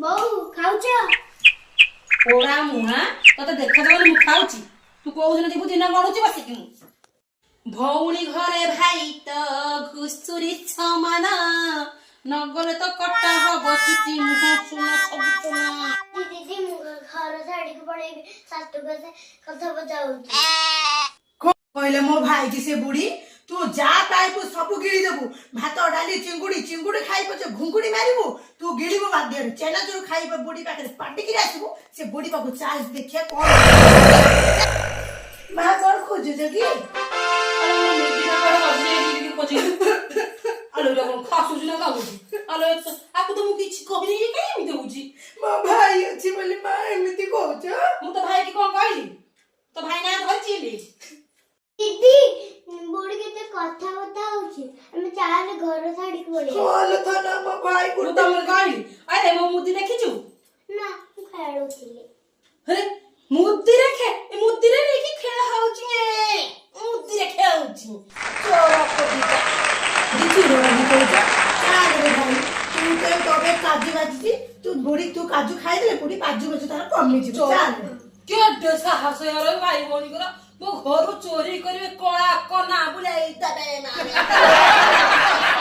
ବୋଉ ଖାଉଛ? पोड़ा मुहा तो देखा जाऊन मु खाऊची तू कोउदिन जीवु दिन गणुची बसिकी भौणी घरे भाई तो घुसुरी छमाना नगले तो कट्टा हब चुटी मुह सुन सब सुना दीदी मु घर छाड़ी के पड़ेगी सासू को से कथा बजाउची कहले मो भाई की से बुढ़ी तू जा पाइबु सब गिड़ी देबु भात डाली चिंगुड़ी चिंगुड़ी खाई पछे घुंगुड़ी मारिबु तू गिड़ीबु बाध्य चेना जो खाइब बुढ़ी पाखे पाटी की आसीबु से बुढ़ी पाखु चार्ज देखिया कोन मा कोन खोजु जगी अरे मो मेदिना पर हजे गिरी खोजी अरे रे कोन खासु जिना गाउची अरे आकु तो मु किछि कहनी जे काई एमिते होची मो भाई अछि बोली मा एमिति कहछ मु तो भाई की कोन कहली तो भाई ना धरची दीदी बुढ़ी के कथा बता होची हम चाल घर छाड़ी के पड़े बोल था ना मो भाई मु तो मन कहली अरे मो मुदी देखिछु ना खेलुथिले अरे मुदी रखे ए मुदी रे की खेल होची ए मुदी रे खेल होची चोरा को दिता दिखी रो रही कहछ चाल रे भाई तू तो तबे काजू बाजी तू बुढ़ी तू काजू खाई दे बुढ़ी काजू बज तार कमी जी चाल के डसा हसयार भाई बोनी करा मो घर चोरी करबे कळा कना बुलाई तबे मारे